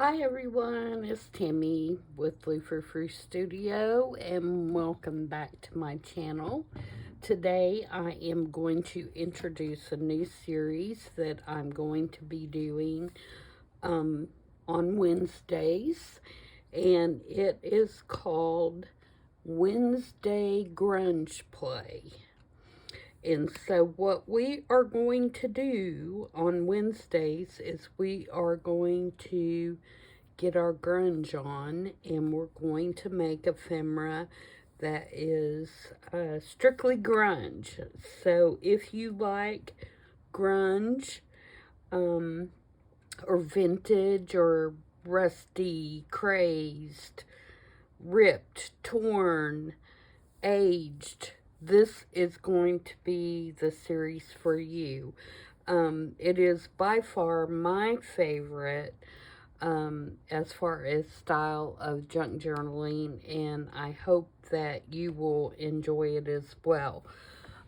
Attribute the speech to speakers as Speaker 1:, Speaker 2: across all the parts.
Speaker 1: Hi everyone, it's Tammy with Frou-frou Studio and welcome back to my channel. Today I am going to introduce a new series that I'm going to be doing on Wednesdays, and it is called Wednesday Grunge Play. And so what we are going to do on Wednesdays is we are going to get our grunge on, and we're going to make ephemera that is strictly grunge. So if you like grunge, or vintage, or rusty, crazed, ripped, torn, aged, this is going to be the series for you. It is by far my favorite as far as style of junk journaling, and I hope that you will enjoy it as well.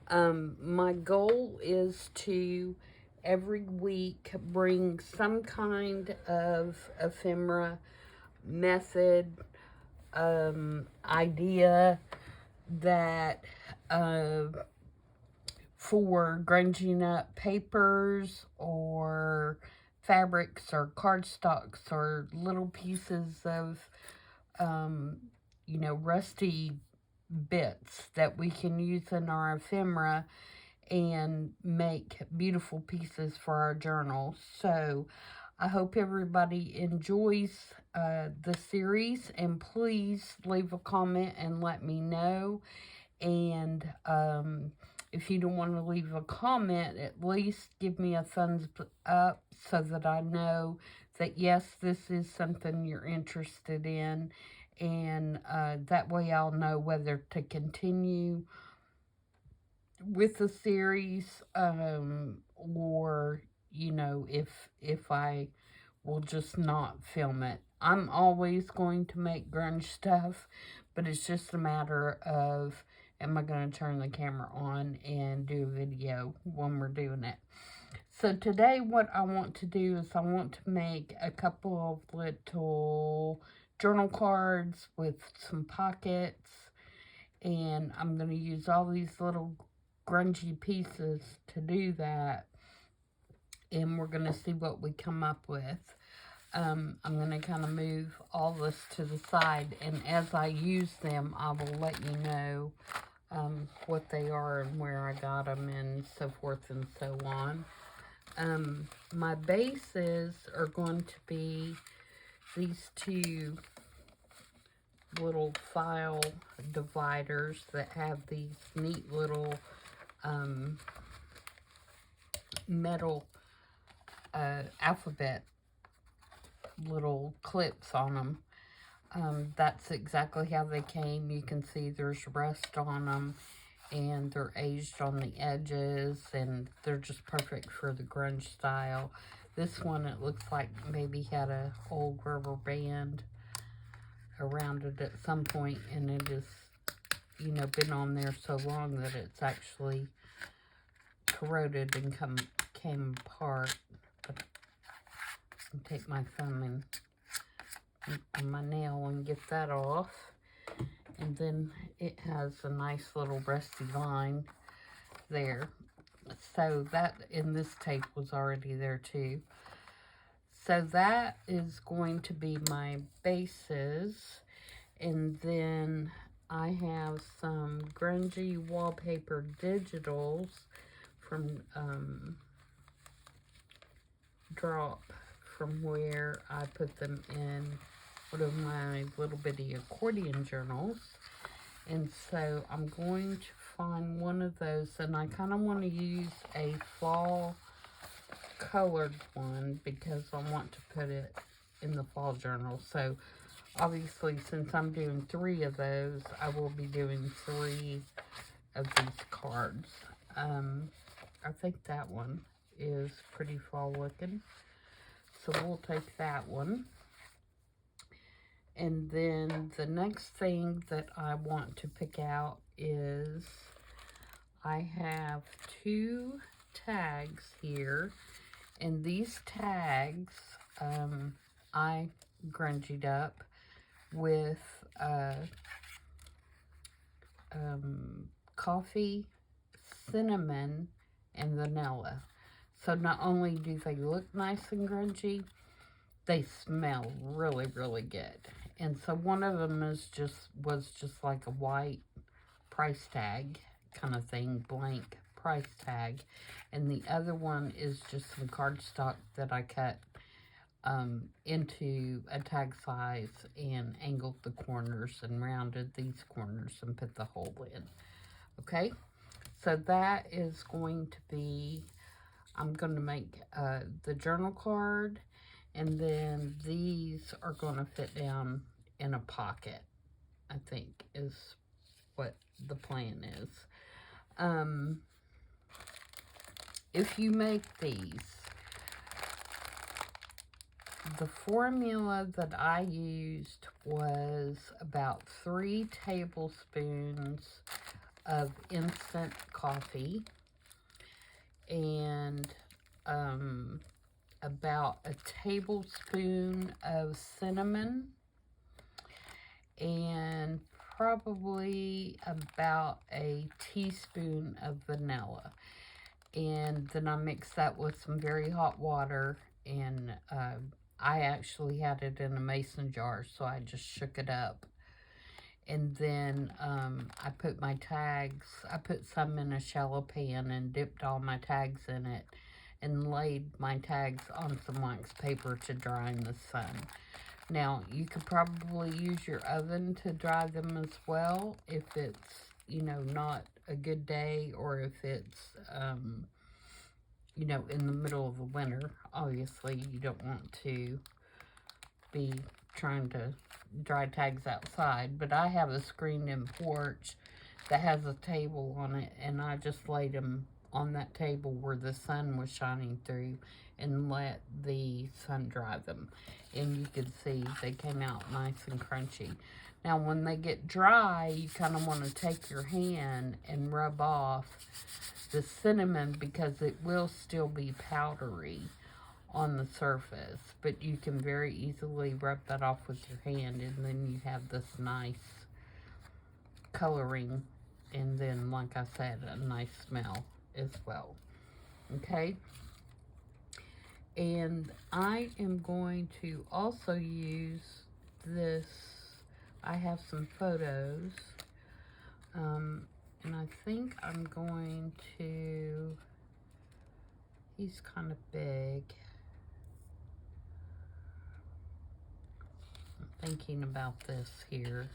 Speaker 1: My goal is to every week bring some kind of ephemera method, idea that for grunging up papers or fabrics or cardstocks or little pieces of, rusty bits that we can use in our ephemera and make beautiful pieces for our journals. So I hope everybody enjoys the series, and please leave a comment and let me know. And if you don't want to leave a comment, at least give me a thumbs up so that I know that yes, this is something you're interested in. And that way I'll know whether to continue with the series, or, if I will just not film it. I'm always going to make grunge stuff, but it's just a matter of, am I going to turn the camera on and do a video when we're doing it? So today what I want to do is I want to make a couple of little journal cards with some pockets, and I'm going to use all these little grungy pieces to do that, and we're going to see what we come up with. I'm going to kind of move all this to the side, and as I use them, I will let you know what they are and where I got them and so forth and so on. My bases are going to be these two little file dividers that have these neat little metal alphabet little clips on them. That's exactly how they came. You can see there's rust on them, and they're aged on the edges, and they're just perfect for the grunge style. This one, it looks like maybe had a old rubber band around it at some point, and it has, been on there so long that it's actually corroded and came apart. But I can take my thumb and my nail and get that off. And then it has a nice little rusty line there. So that, in this tape, was already there too. So that is going to be my bases. And then I have some grungy wallpaper digitals from Drop, from where I put them in one of my little bitty accordion journals. And so I'm going to find one of those, and I kind of want to use a fall colored one because I want to put it in the fall journal. So obviously, since I'm doing 3 of those, I will be doing 3 of these cards. I think that one is pretty fall looking, so we'll take that one. And then the next thing that I want to pick out is I have 2 tags here, and these tags, I grungied up with coffee, cinnamon, and vanilla. So not only do they look nice and grungy, they smell really, really good. And so one of them was just like a white price tag kind of thing, blank price tag. And the other one is just some cardstock that I cut into a tag size and angled the corners and rounded these corners and put the hole in. Okay, so that is going to be, I'm going to make the journal card, and then these are going to fit down in a pocket, I think is what the plan is. If you make these, the formula that I used was about 3 tablespoons of instant coffee and about a tablespoon of cinnamon and probably about a teaspoon of vanilla. And then I mixed that with some very hot water, and I actually had it in a mason jar, so I just shook it up. And then I put my tags, I put some in a shallow pan and dipped all my tags in it and laid my tags on some wax paper to dry in the sun. Now, you could probably use your oven to dry them as well if it's, you know, not a good day, or if it's, you know, in the middle of the winter. Obviously, you don't want to be trying to dry tags outside, but I have a screened-in porch that has a table on it, and I just laid them on that table where the sun was shining through and let the sun dry them. And you can see they came out nice and crunchy. Now, when they get dry, you kind of want to take your hand and rub off the cinnamon, because it will still be powdery on the surface, but you can very easily rub that off with your hand, and then you have this nice coloring, and then, like I said, a nice smell as well. Okay, and I am going to also use this. I have some photos, and I think I'm going to, he's kind of big. I'm thinking about this here.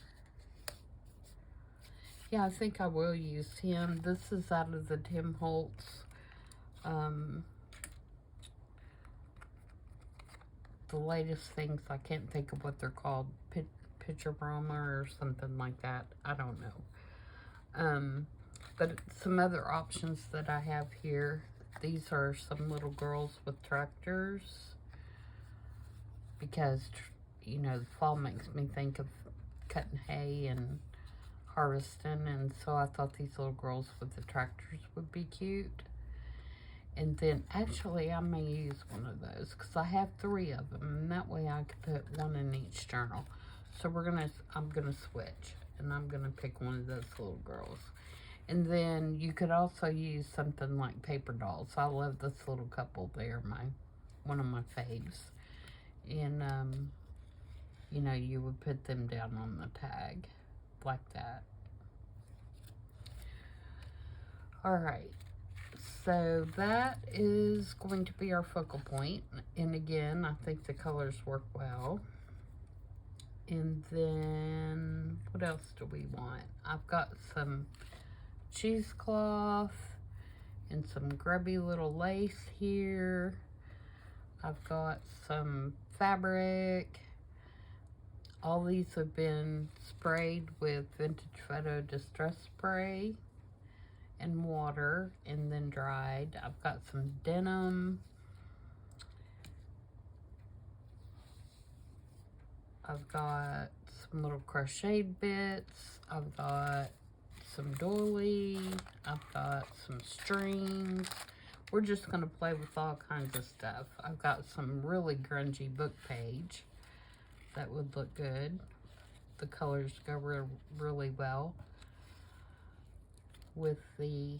Speaker 1: Yeah, I think I will use him. This is out of the Tim Holtz, the latest things. I can't think of what they're called. Picture Broma or something like that. I don't know. But some other options that I have here. These are some little girls with tractors, because, you know, the fall makes me think of cutting hay and harvesting, and so I thought these little girls with the tractors would be cute. And then actually I may use one of those because I have 3 of them, and that way I could put one in each journal. So I'm gonna switch, and I'm gonna pick one of those little girls. And then you could also use something like paper dolls. I love this little couple. They're one of my faves. And you know, you would put them down on the tag like that. All right, so that is going to be our focal point. And again, I think the colors work well. And then what else do we want? I've got some cheesecloth and some grubby little lace here. I've got some fabric. All these have been sprayed with Vintage Photo Distress Spray and water, and then dried. I've got some denim. I've got some little crocheted bits. I've got some doily. I've got some strings. we're just going to play with all kinds of stuff. I've got some really grungy book page that would look good. The colors go really well with the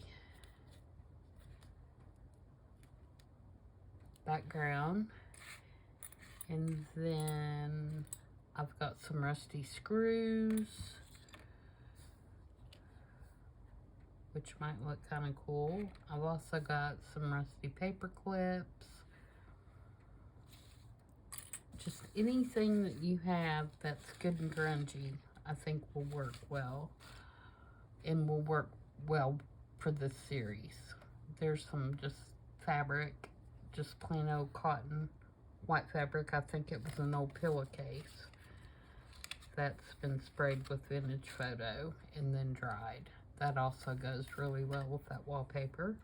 Speaker 1: background. And then I've got some rusty screws, which might look kind of cool. I've also got some rusty paper clips. Just anything that you have that's good and grungy, I think will work well. And will work well for this series. There's some just fabric, just plain old cotton, white fabric. I think it was an old pillowcase that's been sprayed with vintage photo and then dried. That also goes really well with that wallpaper.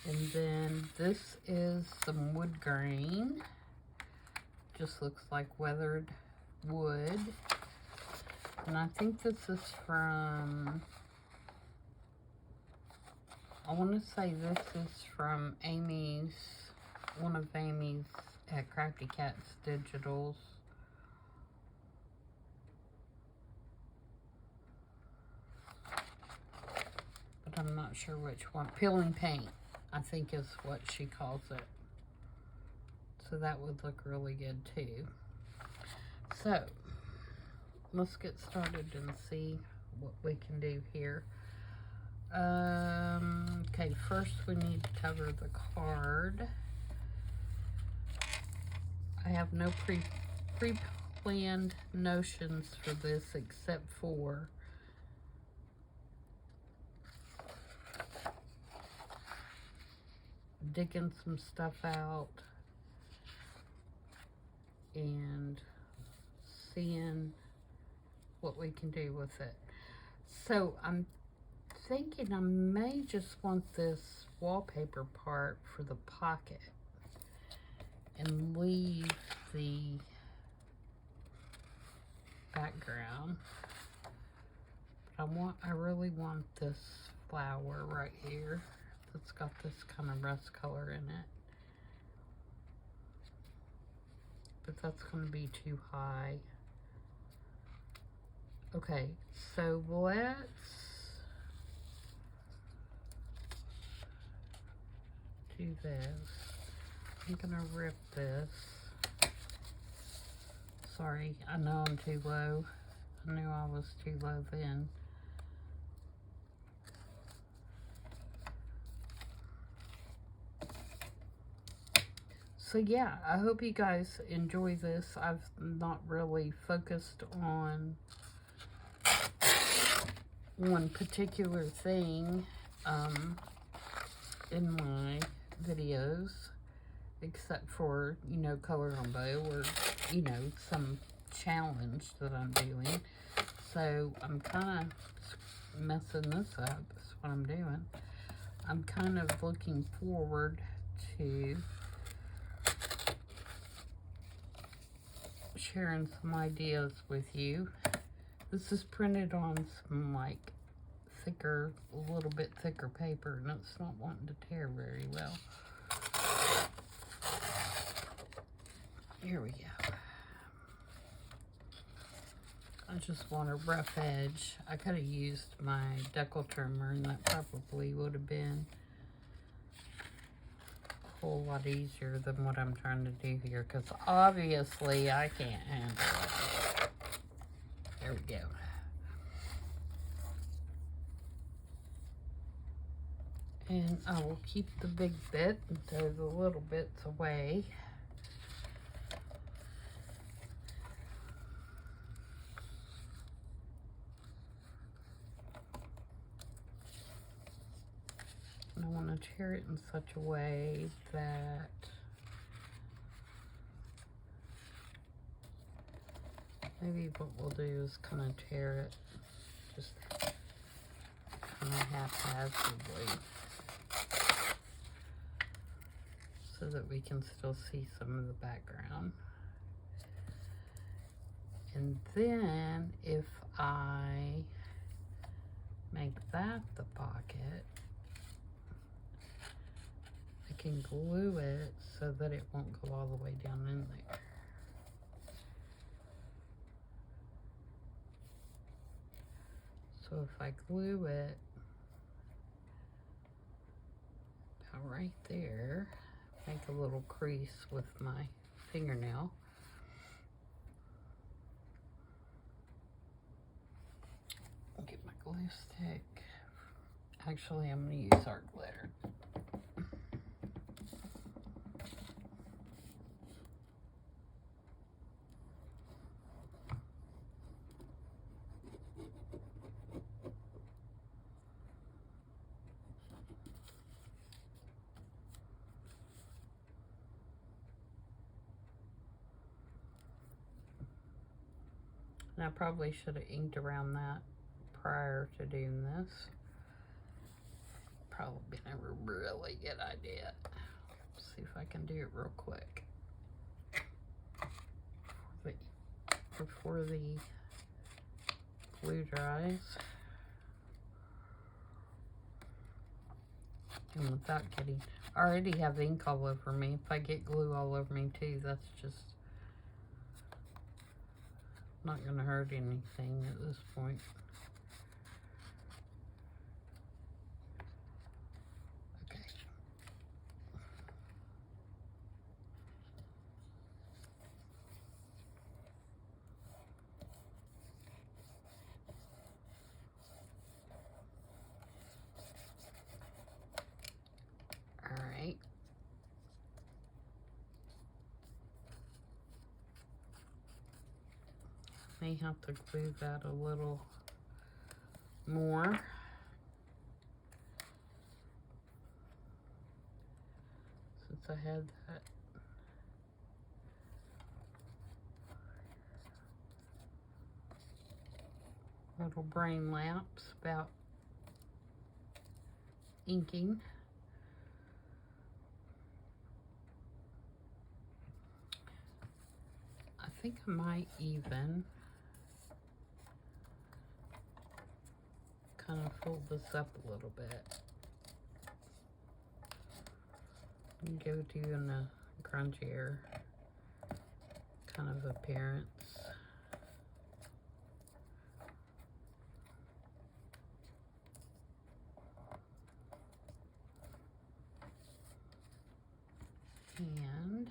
Speaker 1: And then this is some wood grain. Just looks like weathered wood. And I think this is from, I want to say this is from Amy's, one of Amy's at Crafty Cat's Digitals. But I'm not sure which one. Peeling paint, I think is what she calls it. So that would look really good too. So let's get started and see what we can do here. Okay, first we need to cover the card. I have no pre-planned notions for this except for digging some stuff out and seeing what we can do with it. So I'm thinking I may just want this wallpaper part for the pocket and leave the background. But I really want this flower right here that's got this kind of rust color in it. But that's going to be too high. Okay, so let's do this. I'm gonna rip this. Sorry, I know I'm too low. I knew I was too low then. So yeah, I hope you guys enjoy this. I've not really focused on one particular thing in my videos, except for, you know, color on bow or, you know, some challenge that I'm doing. So I'm kind of messing this up. That's what I'm doing. I'm kind of looking forward to sharing some ideas with you. This is printed on some like thicker, a little bit thicker paper, and it's not wanting to tear very well. Here we go. I just want a rough edge. I could have used my decal trimmer, and that probably would have been a whole lot easier than what I'm trying to do here, because obviously I can't handle it. There we go. And I will keep the big bit and throw the little bits away. And I want to tear it in such a way that maybe what we'll do is kind of tear it just kind of haphazardly, so that we can still see some of the background. And then if I make that the pocket, can glue it so that it won't go all the way down in there. So if I glue it about right there, make a little crease with my fingernail. Get my glue stick. Actually, I'm going to use art glitter. And I probably should have inked around that prior to doing this. Probably been a really good idea. Let's see if I can do it real quick. Before the glue dries. And without getting, I already have ink all over me. If I get glue all over me too, that's just not gonna hurt anything at this point. Alright. May have to glue that a little more. Since I had that little brain lapse about inking. I think I might even kind of fold this up a little bit and go doing a grungier kind of appearance. And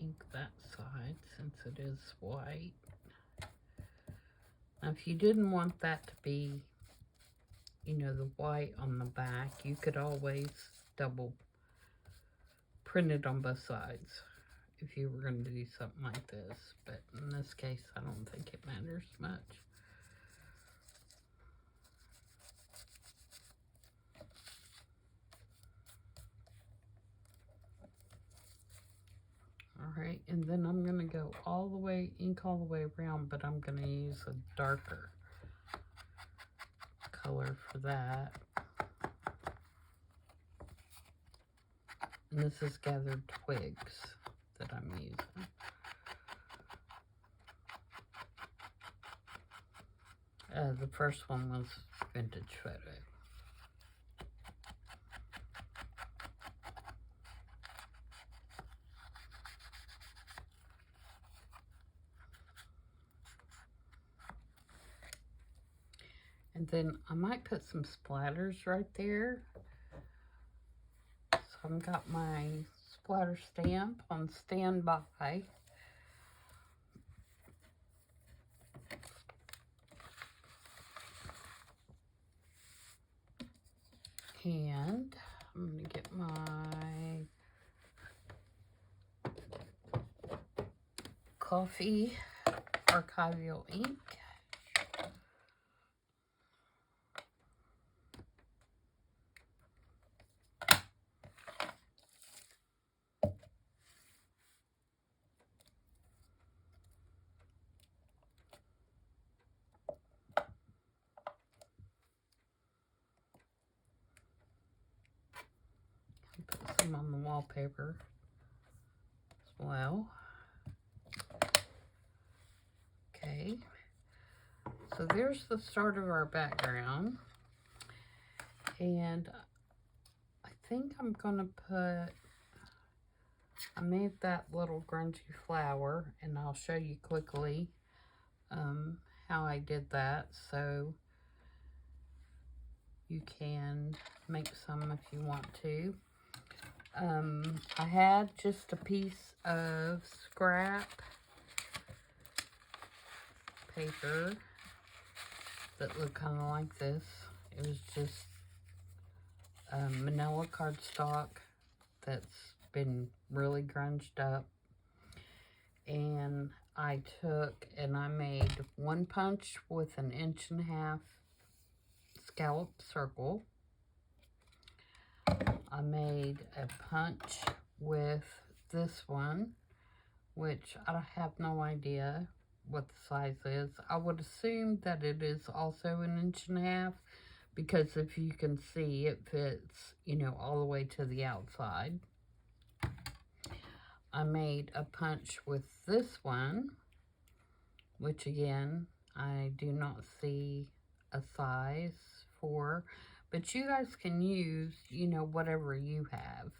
Speaker 1: ink that side since it is white. Now if you didn't want that to be, you know, the white on the back, you could always double print it on both sides if you were going to do something like this. But in this case, I don't think it matters much. Alright, and then I'm going to go all the way, ink all the way around, but I'm going to use a darker color for that. And this is Gathered Twigs that I'm using. The first one was Vintage Photo. And then I might put some splatters right there. So I've got my splatter stamp on standby. And I'm going to get my coffee archival ink. Put some on the wallpaper as well. Okay, So there's the start of our background. And I think I'm going to put, I made that little grungy flower, and I'll show you quickly how I did that. So you can make some if you want to. I had just a piece of scrap paper that looked kind of like this. It was just manila cardstock that's been really grunged up. And I took and I made one punch with an 1.5 scallop circle. I made a punch with this one, which I have no idea what the size is. I would assume that it is also an 1.5 inches, because if you can see, it fits, you know, all the way to the outside. I made a punch with this one, which again, I do not see a size for, but you guys can use, you know, whatever you have.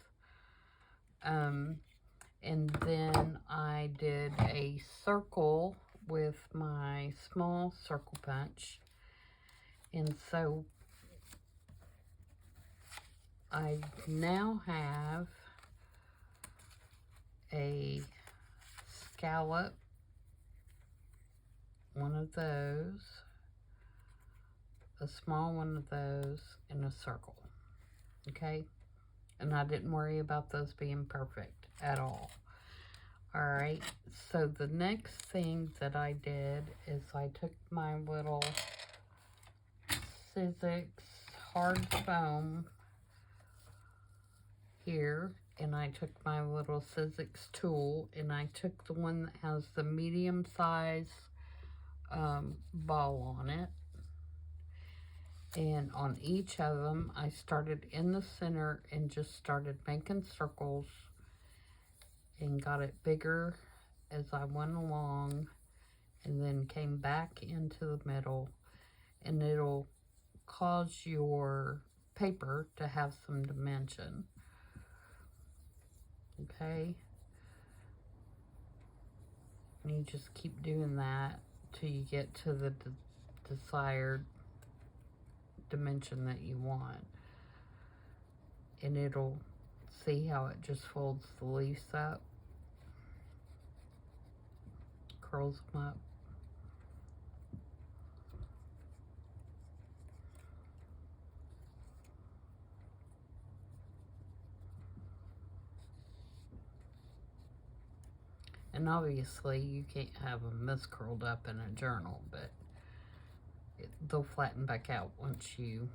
Speaker 1: And then I did a circle with my small circle punch. And so I now have a scallop, one of those, a small one of those, and a circle. Okay? And I didn't worry about those being perfect at all. Alright, so the next thing that I did is I took my little Sizzix hard foam here, and I took my little Sizzix tool, and I took the one that has the medium size ball on it. And on each of them, I started in the center and just started making circles and got it bigger as I went along, and then came back into the middle, and it'll cause your paper to have some dimension. Okay? And you just keep doing that till you get to the desired dimension that you want. And it'll, see how it just folds the leaves up, curls them up. And obviously you can't have them this curled up in a journal, but they'll flatten back out once you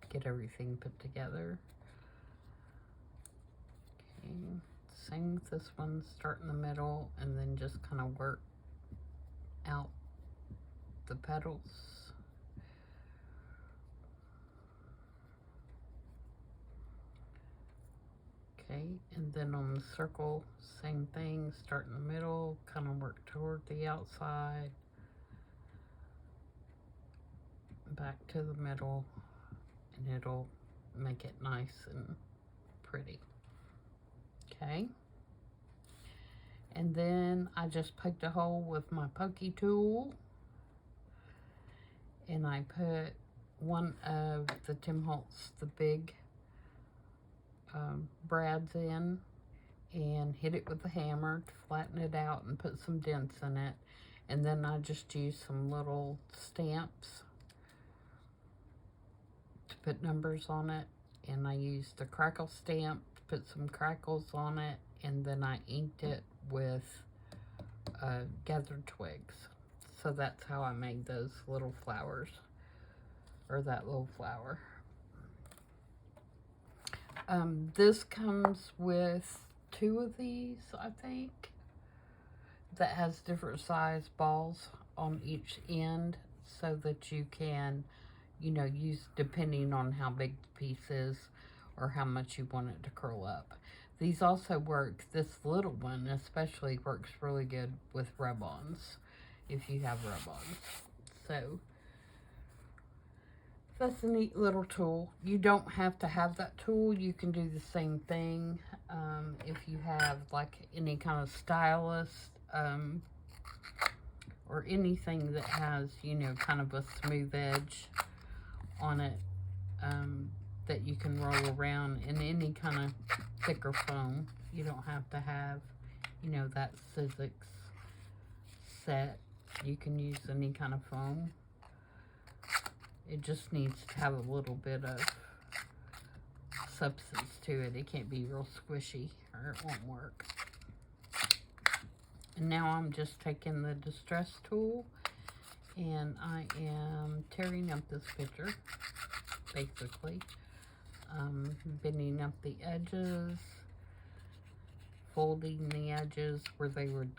Speaker 1: get everything put together. Okay, same with this one, start in the middle and then just kind of work out the petals. Okay, and then on the circle, same thing, start in the middle, kind of work toward the outside, back to the middle, and it'll make it nice and pretty. Okay, and then I just poked a hole with my pokey tool, and I put one of the Tim Holtz, the big brads in, and hit it with a hammer to flatten it out and put some dents in it. And then I just used some little stamps to put numbers on it, and I used a crackle stamp to put some crackles on it, and then I inked it with gathered twigs. So that's how I made those little flowers, or that little flower. This comes with 2 of these, I think, that has different size balls on each end, so that you can, you know, use depending on how big the piece is or how much you want it to curl up. These also work, this little one especially works really good with rub-ons, if you have rub-ons. So that's a neat little tool. You don't have to have that tool. You can do the same thing if you have like any kind of stylus or anything that has, you know, kind of a smooth edge on it that you can roll around in any kind of thicker foam. You don't have to have, you know, that Sizzix set. You can use any kind of foam. It just needs to have a little bit of substance to it. It can't be real squishy or it won't work. And now I'm just taking the distress tool and I am tearing up this picture, basically. Bending up the edges, folding the edges where they would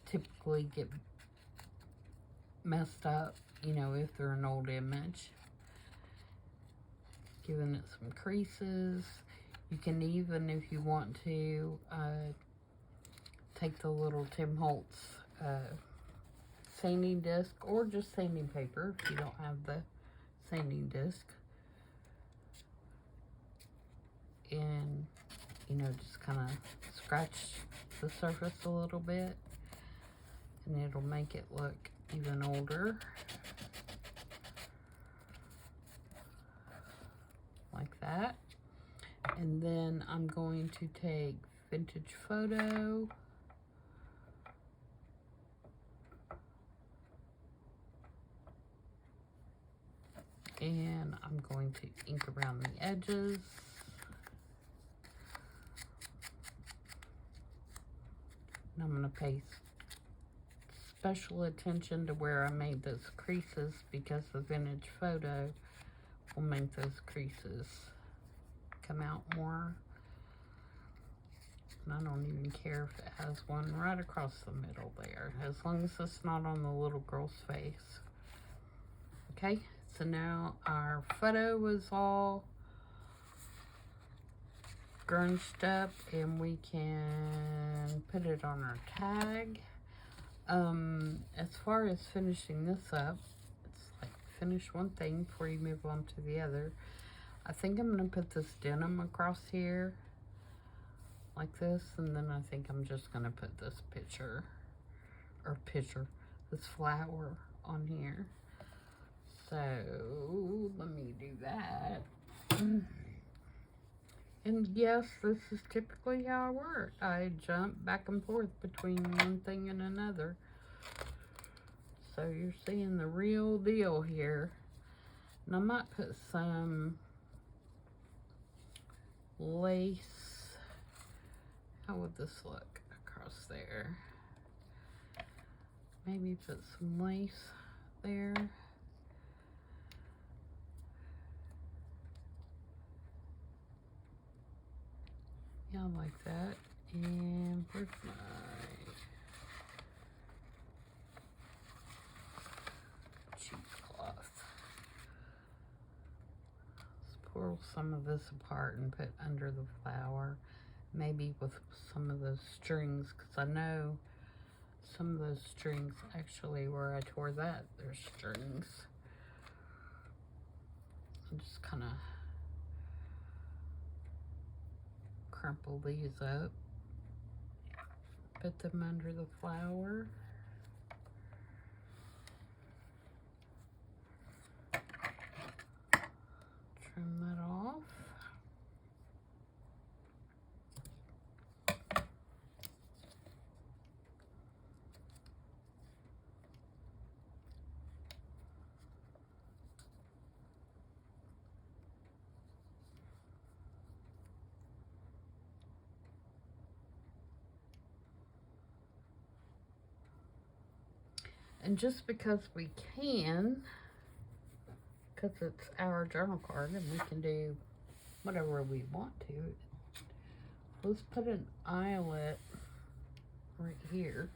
Speaker 1: typically get messed up, you know, if they're an old image. Giving it some creases. You can even, if you want to, take the little Tim Holtz sanding disc or just sanding paper if you don't have the sanding disc. And, you know, just kind of scratch the surface a little bit and it'll make it look even older. Like that. And then I'm going to take Vintage Photo. And I'm going to ink around the edges. And I'm going to pay special attention to where I made those creases because the Vintage Photo will make those creases come out more. And I don't even care if it has one right across the middle there, as long as it's not on the little girl's face. Okay, so now our photo is all grunged up and we can put it on our tag. As far as finishing this up, it's like finish one thing before you move on to the other. I think I'm going to put this denim across here like this, and then I think I'm just going to put this this flower on here. So let me do that. And yes, this is typically how I work. I jump back and forth between one thing and another. So you're seeing the real deal here. And I might put some lace. How would this look across there? Maybe put some lace there. Yeah, like that. And where's my cheesecloth? Let's pull some of this apart and put under the flower. Maybe with some of those strings, because I know some of those strings actually where I tore that, there's strings. I'm just kind of crumple these up, put them under the flower. Trim that off. And just because we can, because it's our journal card and we can do whatever we want to, let's put an eyelet right here.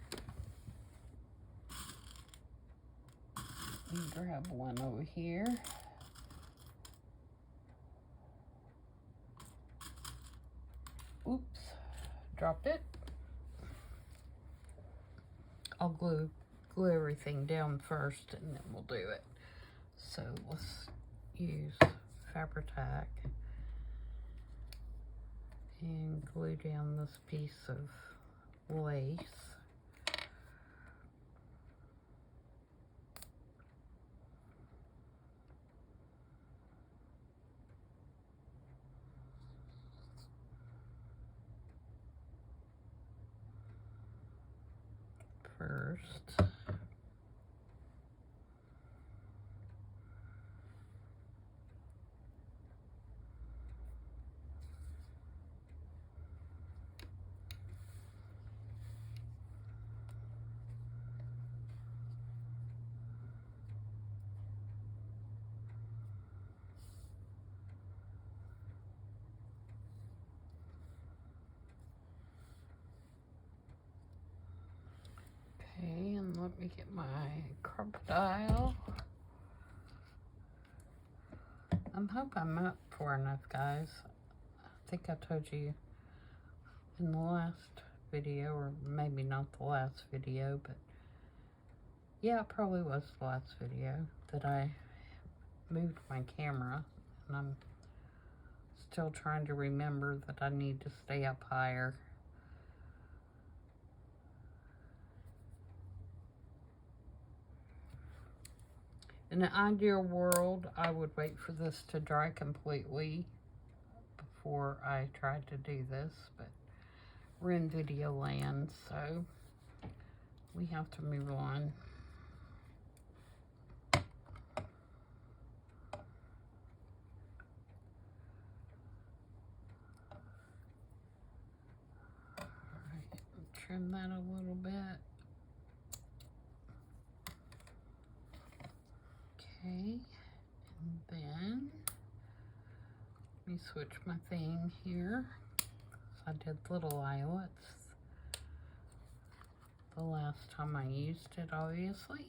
Speaker 1: And grab one over here. Oops, dropped it. I'll glue glue everything down first and then we'll do it. So let's use Fabri-Tac and glue down this piece of lace. First. Okay, and let me get my crocodile. I hope I'm up far enough, guys. I think I told you in the last video, or maybe not the last video, but yeah, it probably was the last video, that I moved my camera, and I'm still trying to remember that I need to stay up higher. In an ideal world, I would wait for this to dry completely before I tried to do this, but we're in video land, so we have to move on. Alright, trim that a little bit. Okay, and then let me switch my thing here. So I did little eyelets the last time I used it, obviously.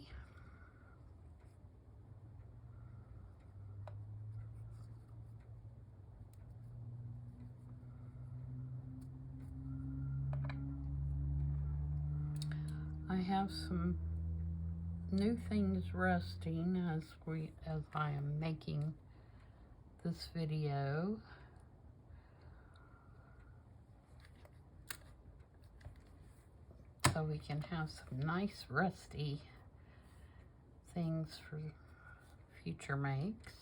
Speaker 1: I have some new things resting as I am making this video. So we can have some nice rusty things for future makes.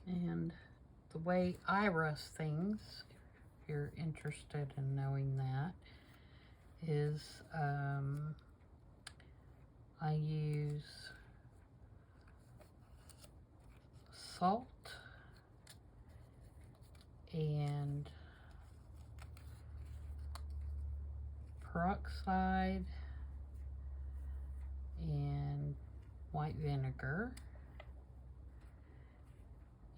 Speaker 1: And the way I rust things, if you're interested in knowing that, is I use salt and peroxide and white vinegar,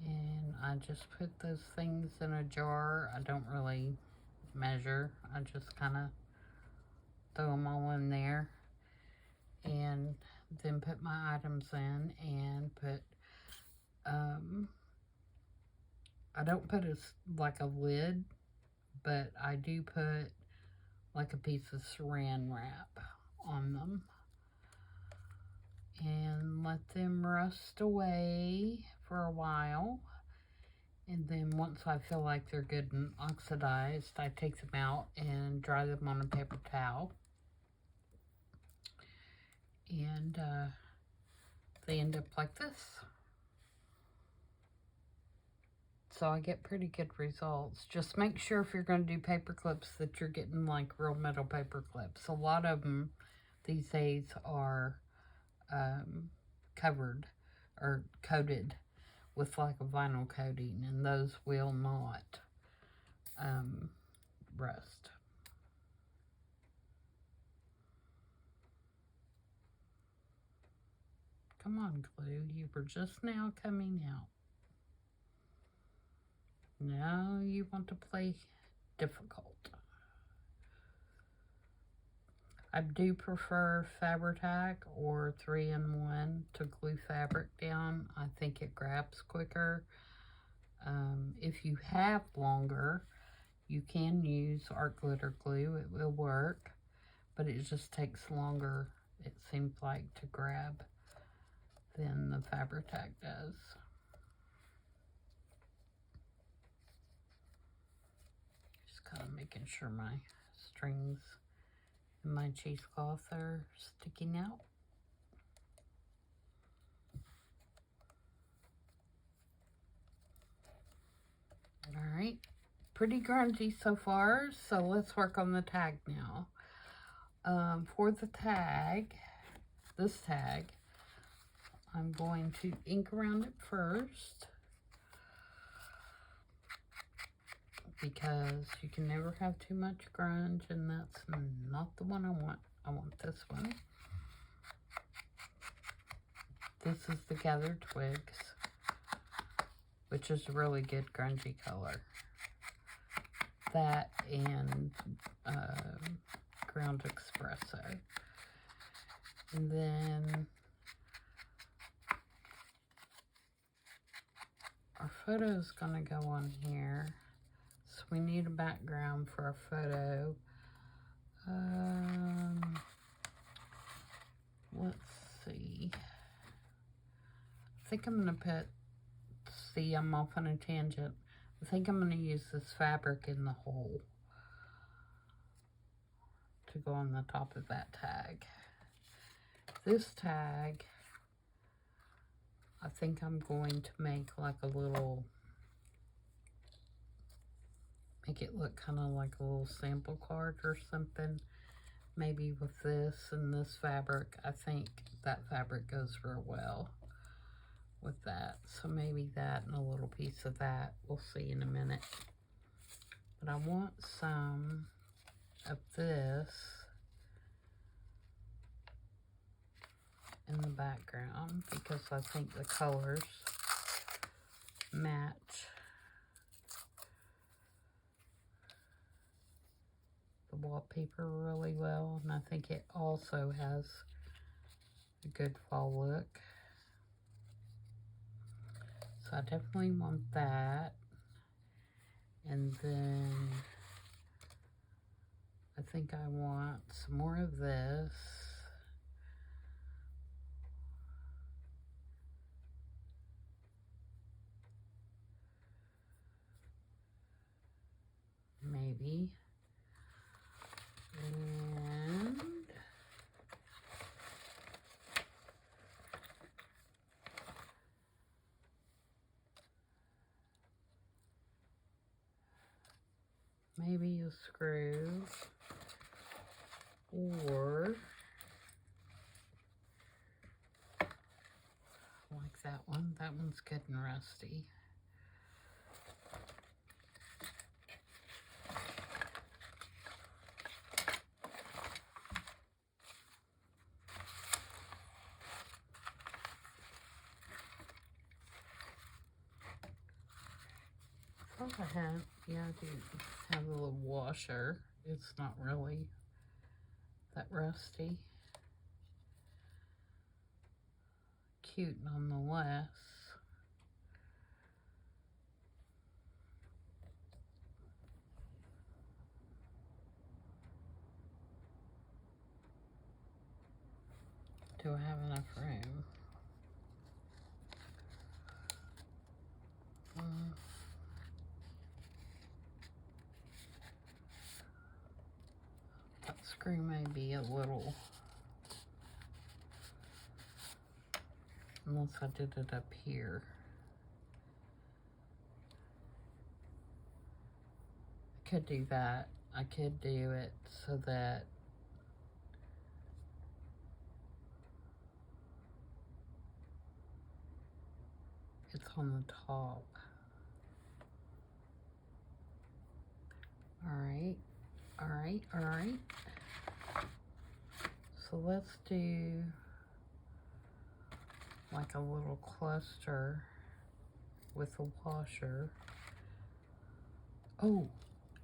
Speaker 1: and I just put those things in a jar. I don't really measure, I just kind of throw them all in there and then put my items in and put I don't put like a lid, but I do put like a piece of saran wrap on them and let them rust away for a while. And then once I feel like they're good and oxidized, I take them out and dry them on a paper towel. And they end up like this. So I get pretty good results. Just make sure if you're going to do paper clips that you're getting like real metal paper clips. A lot of them these days are covered or coated with like a vinyl coating, and those will not rust. Come on, glue, you were just now coming out. Now you want to play difficult. I do prefer Fabri-Tac or 3-in-1 to glue fabric down. I think it grabs quicker. If you have longer, you can use art glitter glue. It will work. but it just takes longer, it seems like, to grab than the Fabri-Tac does. Just kind of making sure my strings and my cheesecloth are sticking out. Alright, pretty grungy so far, so let's work on the tag now. For the tag, this tag, I'm going to ink around it first, because you can never have too much grunge, and that's not the one I want. I want this one. This is the Gathered Twigs, which is a really good grungy color. That and Ground Espresso. And then our photo is going to go on here. So we need a background for our photo. Let's see. I think I'm going to put, see, I'm off on a tangent. I think I'm going to use this fabric in the hole to go on the top of that tag. This tag, I think I'm going to make like a little, make it look kind of like a little sample card or something. Maybe with this and this fabric. I think that fabric goes real well with that. So maybe that and a little piece of that. We'll see in a minute. But I want some of this in the background because I think the colors match the wallpaper really well, and I think it also has a good fall look. So I definitely want that. And then I think I want some more of this. Maybe. And maybe a screw, or like that one. That one's good and rusty. I have, yeah, I do have a little washer. It's not really that rusty. Cute nonetheless. Do I have enough room? That screw may be a little, unless I did it up here. I could do that. I could do it so that it's on the top. Alright, alright, alright. So let's do like a little cluster with a washer. Oh,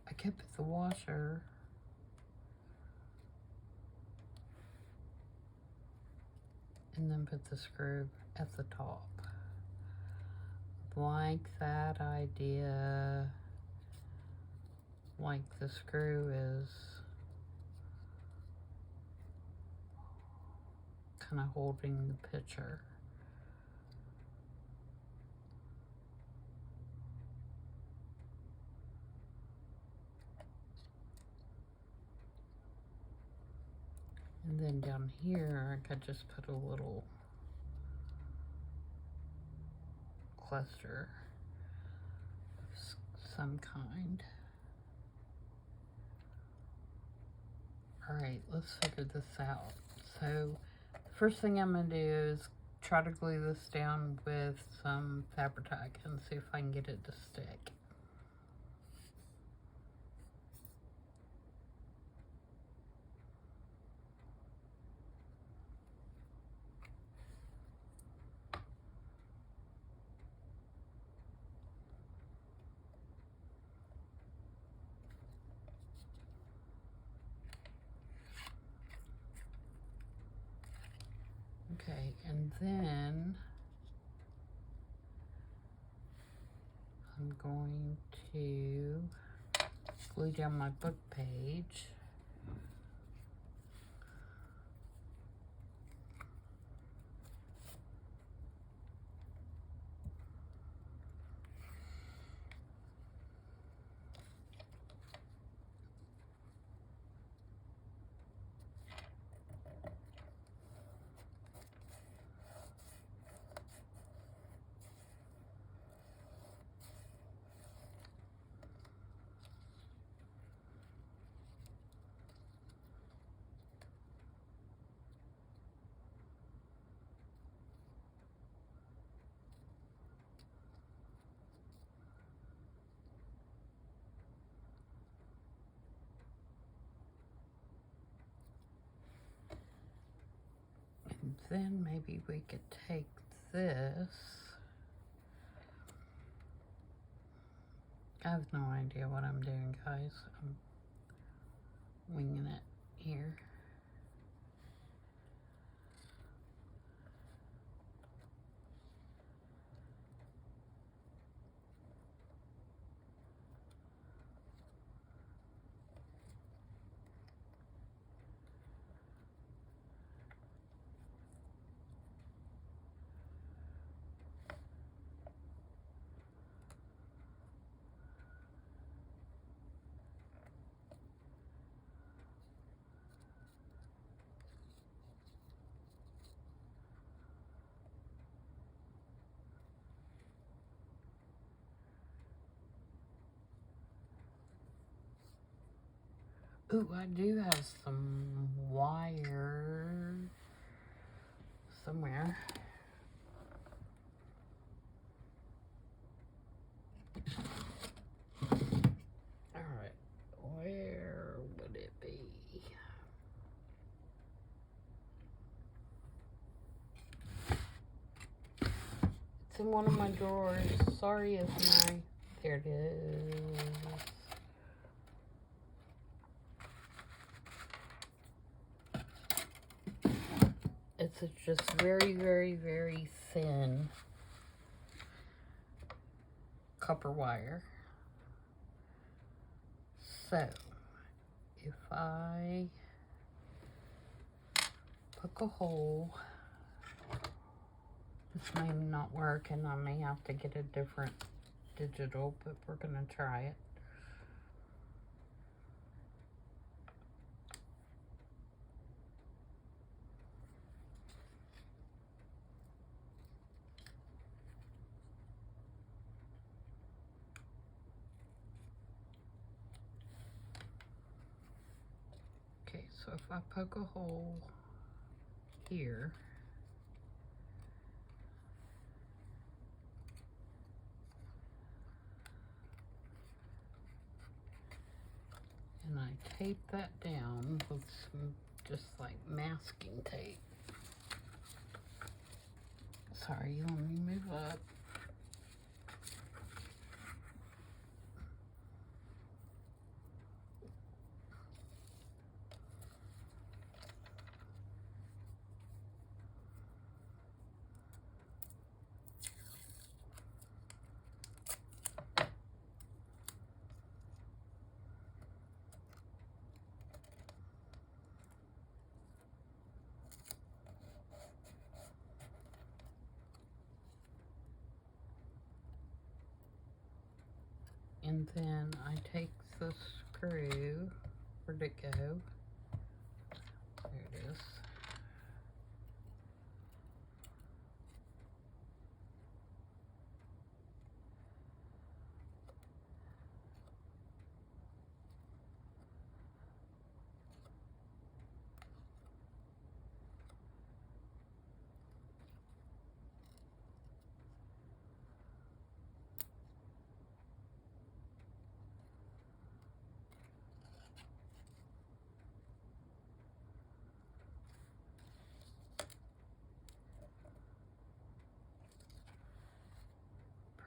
Speaker 1: I could put the washer and then put the screw at the top. Like that idea. Like the screw is kind of holding the picture. And then down here, I could just put a little cluster of some kind. Alright, let's figure this out. So, the first thing I'm going to do is try to glue this down with some Fabri-Tac and see if I can get it to stick. Okay, and then I'm going to glue down my book page. And then maybe we could take this. I have no idea what I'm doing, guys. I'm winging it here. Ooh, I do have some wire somewhere. Alright, where would it be? It's in one of my drawers. Sorry if my... There it is. It's just very, very, very thin copper wire. So, if I poke a hole, this may not work and I may have to get a different digital, but we're going to try it. Okay, so if I poke a hole here, and I tape that down with some just like masking tape. Sorry, let me move up. And then I take the screw. Where'd it go? There it is.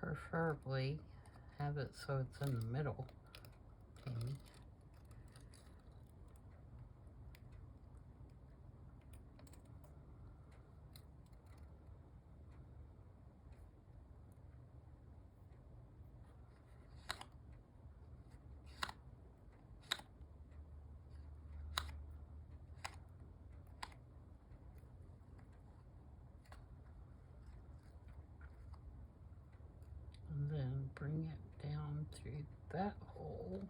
Speaker 1: Preferably have it so it's in the middle, Tammy. And then bring it down through that hole.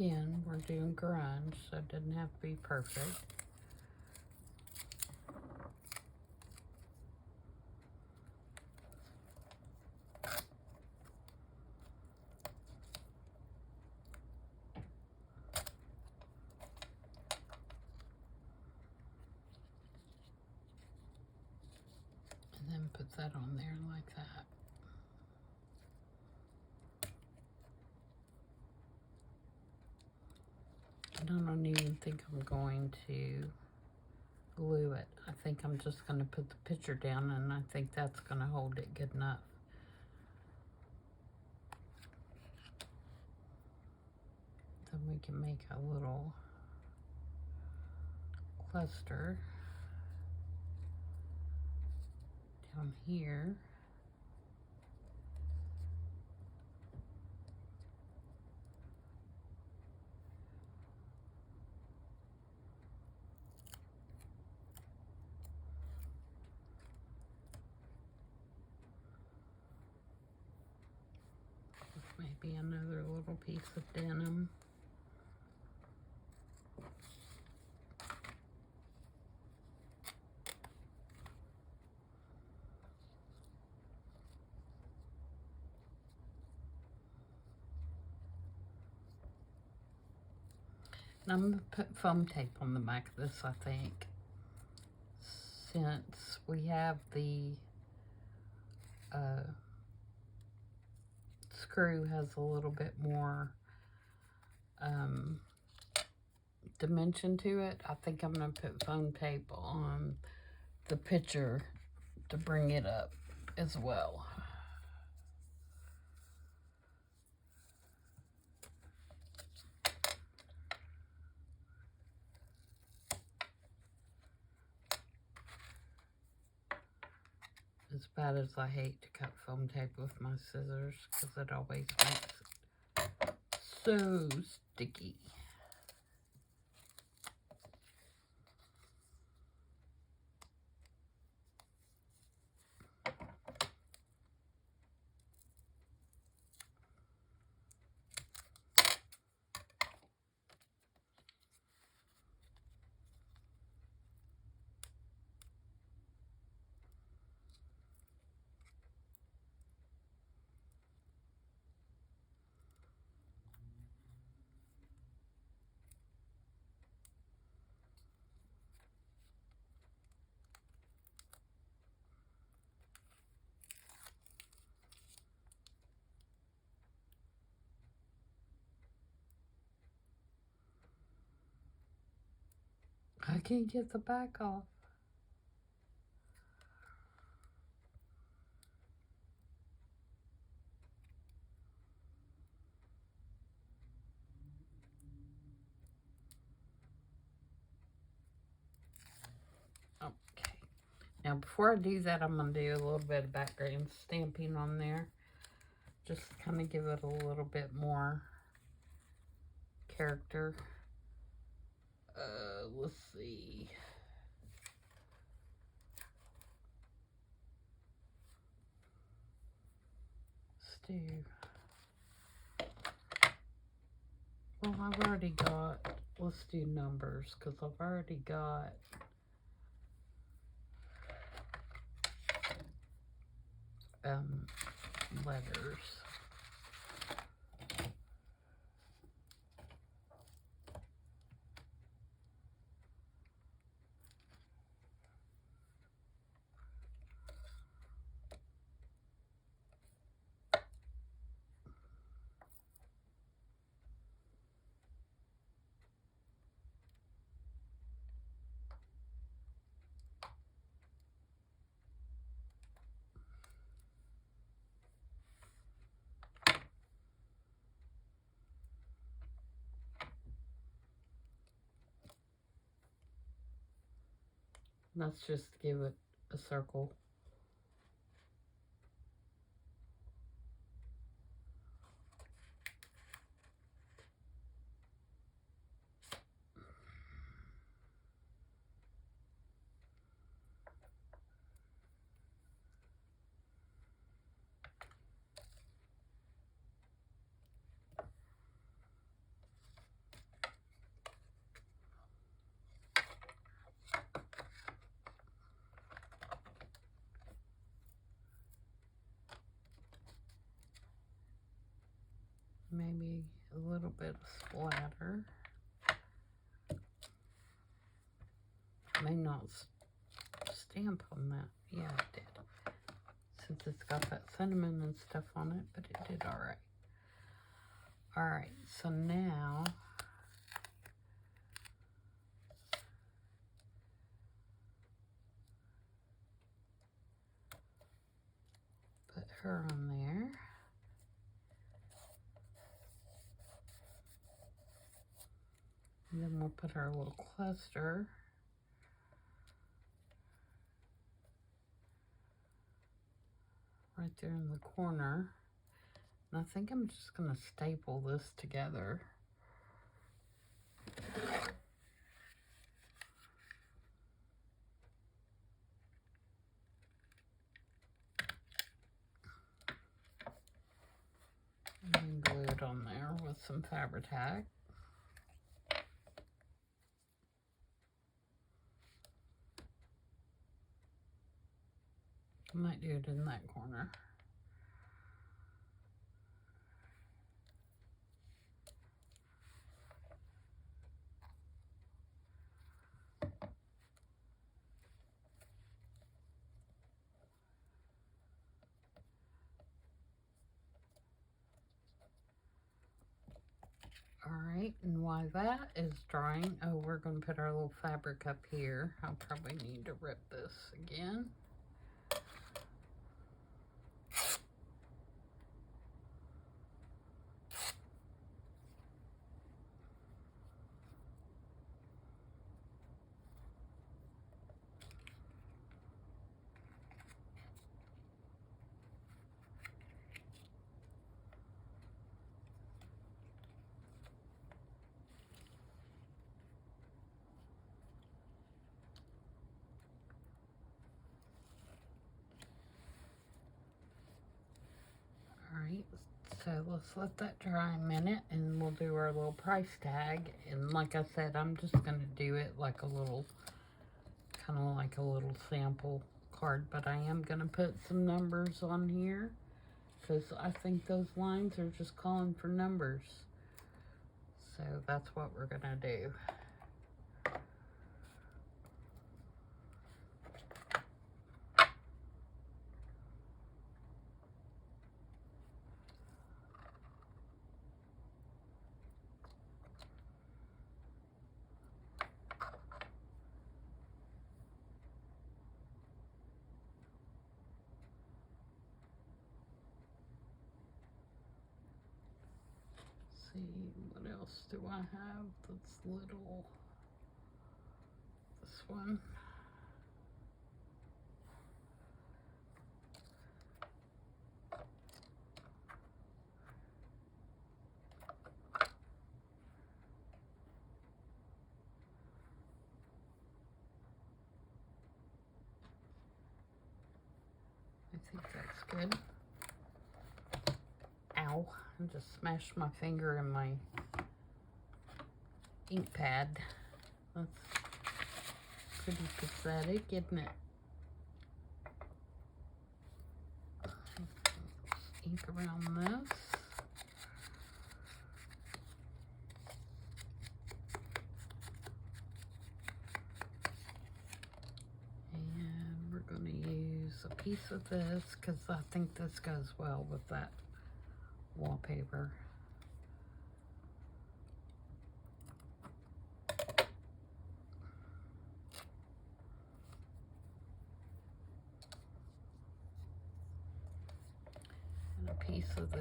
Speaker 1: Again, we're doing grunge, so it doesn't have to be perfect. And then put that on there like that. And I don't even think I'm going to glue it. I think I'm just going to put the picture down, and I think that's going to hold it good enough. Then we can make a little cluster down here. Maybe another little piece of denim. And I'm going to put foam tape on the back of this, I think, since we have the screw has a little bit more dimension to it. I think I'm going to put foam tape on the picture to bring it up as well. As bad as I hate to cut foam tape with my scissors, because it always makes it so sticky. I can't get the back off. Now, before I do that, I'm going to do a little bit of background stamping on there. Just kind of give it a little bit more character. Let's see. Let's do... Well, I've already got... Let's do numbers, because I've already got... letters. Let's just give it a circle. Maybe a little bit of splatter. May not stamp on that. Yeah, it did. Since it's got that cinnamon and stuff on it, but it did all right. All right, so now put her on there. And then we'll put our little cluster right there in the corner. And I think I'm just going to staple this together. And then glue it on there with some Fabri-Tac. I might do it in that corner. Alright, and while that is drying, oh, we're going to put our little fabric up here. I'll probably need to rip this again. Alright, so let's let that dry a minute and we'll do our little price tag. And like I said, I'm just going to do it like a little, kind of like a little sample card. But I am going to put some numbers on here because I think those lines are just calling for numbers. So that's what we're going to do. See, what else do I have that's little? This one. think that's good. Ow, I just smashed my finger in my ink pad. That's pretty pathetic, isn't it? Ink around this. And we're going to use a piece of this because I think this goes well with that wallpaper. And a piece of this.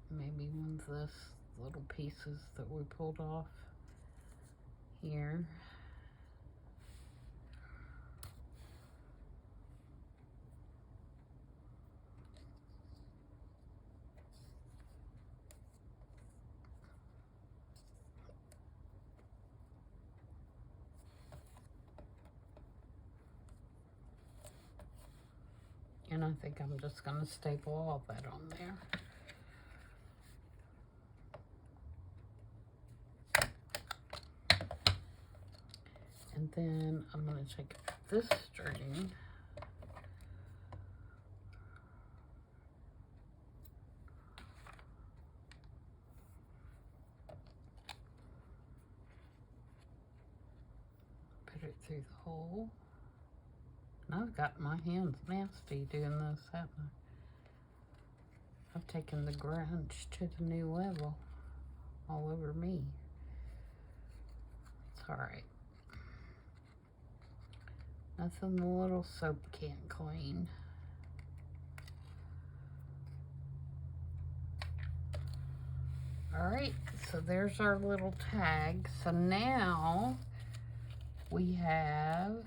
Speaker 1: Maybe one of this little pieces that we pulled off here. And I think I'm just going to staple all that on there. And then I'm going to take this string put it through the hole. And I've got my hands nasty doing this, haven't I? I've taken the grunge to the new level all over me. It's alright. Nothing the little soap can't clean. Alright, so there's our little tag. So now we have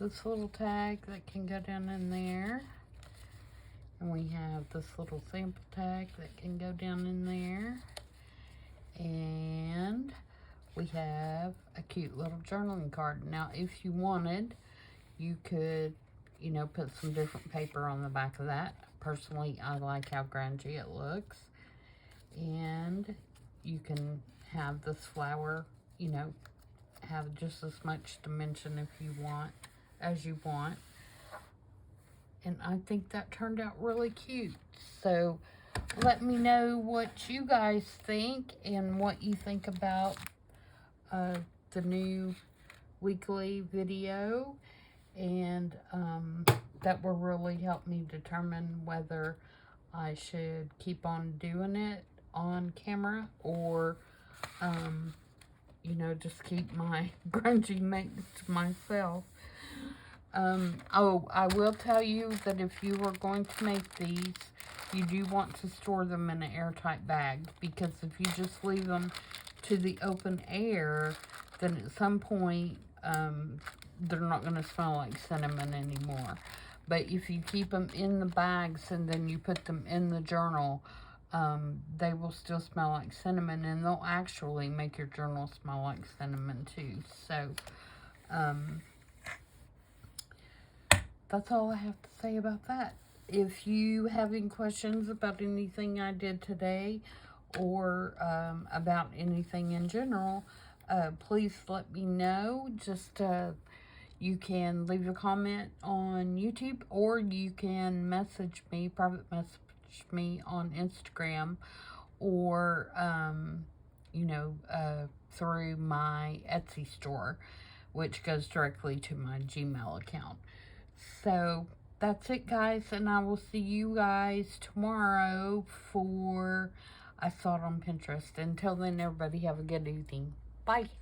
Speaker 1: this little tag that can go down in there. And we have this little sample tag that can go down in there. And we have a cute little journaling card. Now, if you wanted, you could, you know, put some different paper on the back of that. Personally, I like how grungy it looks. And you can have this flower, you know, have just as much dimension if you want, as you want. And I think that turned out really cute. So let me know what you guys think and what you think about the new weekly video. And that will really help me determine whether I should keep on doing it on camera or, you know, just keep my grungy mix to myself. Oh, I will tell you that if you are going to make these, you do want to store them in an airtight bag, because if you just leave them to the open air, then at some point, they're not going to smell like cinnamon anymore. But if you keep them in the bags and then you put them in the journal, they will still smell like cinnamon, and they'll actually make your journal smell like cinnamon too. So, that's all I have to say about that. If you have any questions about anything I did today or about anything in general, please let me know. Just you can leave a comment on YouTube, or you can message me, private message me on Instagram, or you know, through my Etsy store, which goes directly to my Gmail account. So that's it, guys, and I will see you guys tomorrow for I Saw It on Pinterest. Until then, everybody have a good evening. Bye.